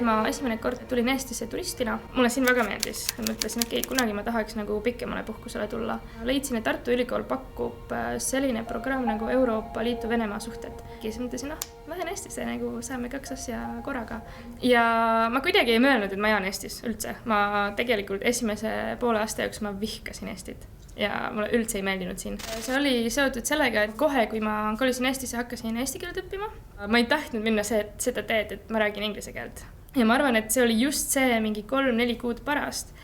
ma esimene kord tulin Eestisse turistina. Mulle siin väga meeldis. Mõtlesin, kunagi ma tahaks nagu pikemale puhkusele tulla. Leidsin, et Tartu Ülikool pakub selline programm nagu Euroopa Liitu Venemaa suhted. Siis mõtlesin, ma lähen Eestisse, nagu saame 2 asja korraga. Ja ma kuidagi ei mõelnud, et ma jään Eestis üldse. Ma tegelikult esimese poole aasta jooksul ma vihkasin Eestit. Ja mulle üldse ei meeldinud siin. See oli seotud sellega, et kohe, kui ma kolisin Eestisse, hakkasin eesti keelt õppima. Ma ei tahtnud minna seda teed, et ma räägin inglise keelt. Ja ma arvan, et see oli just see mingi 3-4 kuud pärast,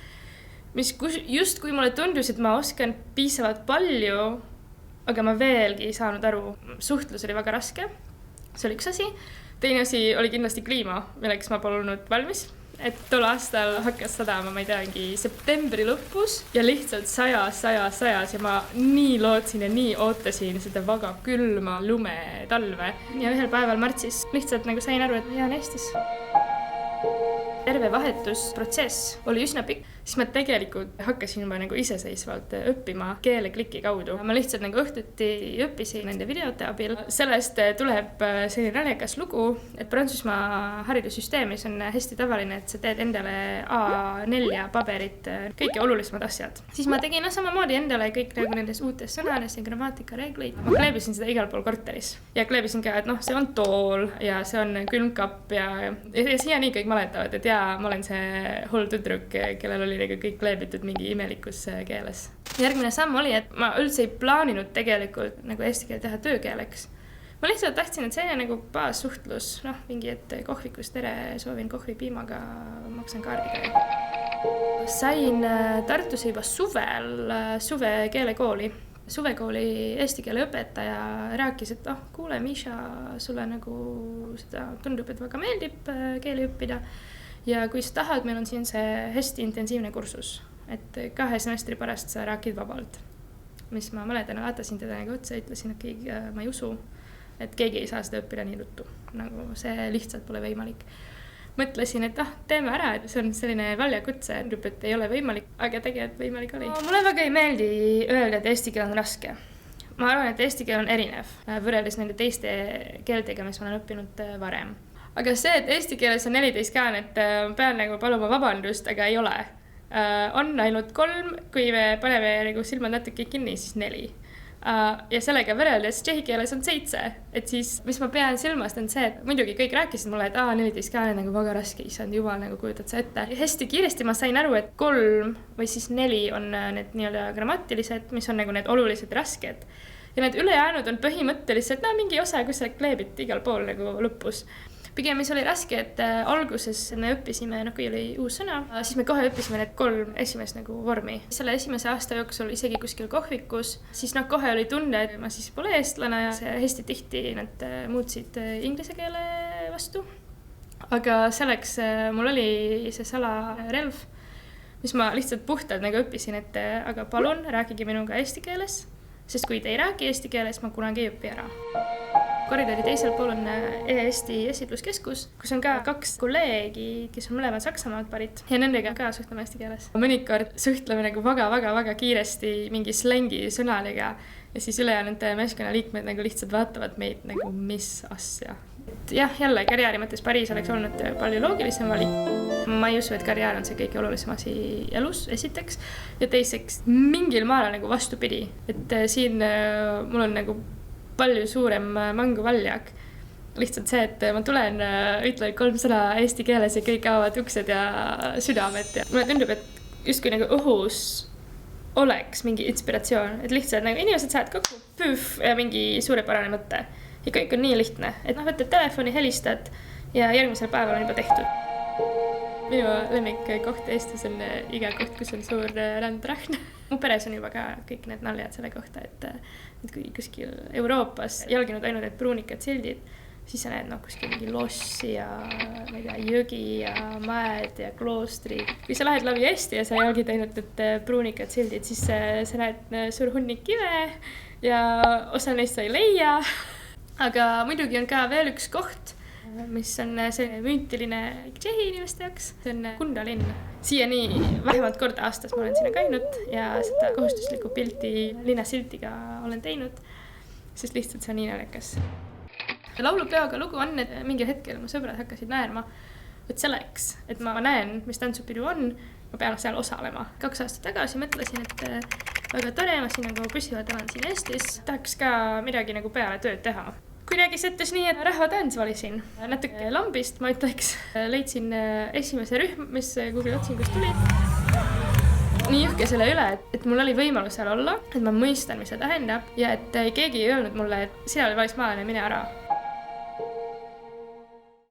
mis just kui mulle tundus, et ma oskan piisavalt palju, aga ma veelgi ei saanud aru. Suhtlus oli väga raske. See oli üks asi. Teine asi oli kindlasti kliima, milleks ma polnud valmis. Et tol aastal hakkas sadama, ma ei tea, septembri lõpus ja lihtsalt sajas ja ma nii lootsin ja nii ootasin seda väga külma lume talve. Ja ühel päeval märtsis lihtsalt nagu sain aru, et ma jään Eestis. Terve vahetusprotsess oli üsna pikk, siis ma tegelikult hakkasin juba nagu iseseisvalt õppima keelekliki kaudu. Ma lihtsalt nagu õhtuti õppisin nende videote abil. Sellest tuleb selline naljakas lugu, et Prantsusmaa haridussüsteemis on hästi tavaline, et sa teed endale A4 paberit, kõige olulisemad asjad. Siis ma tegin samamoodi endale kõik nagu nendes uutes sõnades ja grammatika reegleid. Ma kleebisin seda igal pool korteris ja kleebisin ka, et see on tool ja see on külmkapp ja siiani kõik mäletavad, et ma olen see hull tüdruk, kellel oli nagu kõik kleebitud mingi imelikus keeles. Järgmine samm oli, et ma üldse ei plaaninud tegelikult nagu eesti keel teha töökeeleks. Ma lihtsalt tahtsin, et see nagu baassuhtlus, mingi, et kohvikus tere, soovin kohvi piimaga, maksan kaardiga. Sain Tartus juba suve keelekooli. Suvekooli eesti keele õpetaja rääkis, et kuule, Miša, sulle nagu seda tundub, et väga meeldib keeli õppida. Ja kui sa tahad, meil on siin see hästi intensiivne kursus, et 2 semestri pärast sa räägid vabalt. Mis ma mäletan, vaatasin teda nagu otsa ja ütlesin, et ma ei usu, et keegi ei saa seda õppida nii ruttu. Nagu see lihtsalt pole võimalik. Mõtlesin, et teeme ära, et see on selline väljakutse, et ei ole võimalik, aga tegelikult võimalik oli. Mulle väga ei meeldi öelda, et eesti keel on raske. Ma arvan, et eesti keel on erinev, võrreldes nende teiste keeltega, mis ma olen õppinud varem. Aga see, et eesti keeles on 14 käänet, pean nagu paluma vabandust, aga ei ole. On ainult 3, kui me paneme nagu silmad natuke kinni, siis 4. Ja sellega võrreldes tšehhi keeles on 7. Et siis, mis ma pean silmast, on see, et muidugi kõik rääkisid mulle, et 14 käänet nagu väga raske, isand jumal nagu kujutad sa ette. Ja hästi kiiresti ma sain aru, et 3 või siis 4 on need nii-öelda grammatilised, mis on nagu need olulised rasked. Ja need ülejäänud on põhimõtteliselt mingi osa, kus sa kleebid igal pool nagu lõpus. Pigem mis oli raske, et alguses me õppisime, kui oli uus sõna, siis me kohe õppisime need 3 esimest nagu vormi. Selle esimese aasta jooksul isegi kuskil kohvikus, siis kohe oli tunne, et ma siis pole eestlane ja hästi tihti nad muutsid inglise keele vastu. Aga selleks mul oli see salarelv, mis ma lihtsalt puhtalt nagu õppisin, et aga palun rääkige minuga eesti keeles, sest kui te ei räägi eesti keeles, ma kunagi ei õpi ära. Koridori teisel pool on Eesti esitluskeskus, kus on ka 2 kolleegi, kes on mõlemad Saksamaalt pärit ja nendega ka suhtleme eesti keeles. Mõnikord suhtleme nagu väga kiiresti mingi slängi sõnadega ja siis ülejäänud meeskonnaliikmed nagu lihtsalt vaatavad meid nagu mis asja. Jah, jälle karjääri mõttes Pariis oleks olnud palju loogilisem valik. Ma ei usu, et karjäär on see kõige olulisem asi elus, esiteks. Ja teiseks, mingil määral nagu vastupidi. Et siin mul on nagu palju suurem mänguvaljak. Lihtsalt see, et ma tulen, ütlen 3 sõna eesti keeles ja kõik avavad uksed ja südamed. Ja mulle tundub, et justkui nagu õhus oleks mingi inspiratsioon. Et lihtsalt nagu inimesed saavad kokku püüf ja mingi suurepärane mõte. Ja kõik on nii lihtne. Et võtad telefoni, helistad ja järgmisel päeval on juba tehtud. Minu lemmik koht Eestis on iga koht, kus on suur rändrahn. Mu peres on juba ka kõik need naljad selle kohta, et kui kuskil Euroopas jalginud ainult need pruunikad sildid, siis sa näed kuskil mingi lossi ja jõgi ja mäed ja kloostrid. Kui sa lähed läbi Eesti ja sa jalgid ainult need pruunikad sildid, siis sa näed suur hunnik kive ja osa neist sa ei leia. Aga muidugi on ka veel üks koht, mis on see müütiline Tšehhi inimeste jaoks. See on Kunda linn. Siiani vähemalt kord aastas ma olen sinna käinud ja seda kohustuslikku pilti linnasiltiga olen teinud, sest lihtsalt see on nii naljakas. Laulupeoga lugu on, et mingi hetkel mu sõbrad hakkasid naerma. et selleks, et ma näen, mis tantsupidu on, ma pean seal osalema. 2 aastat tagasi mõtlesin, et väga tore, ma siin nagu püsivalt olen siin Eestis, tahaks ka midagi nagu peale tööd teha. Kuidagi sättis nii, et rahvatants valisin. Natuke lambist, ma ütleks, leidsin esimese rühm, mis Google otsingust tuli. Nii juhke selle üle, et mul oli võimalus seal olla, et ma mõistan, mis see tähendab ja et keegi ei öelnud mulle, et sina oli välismaalane, mine ära.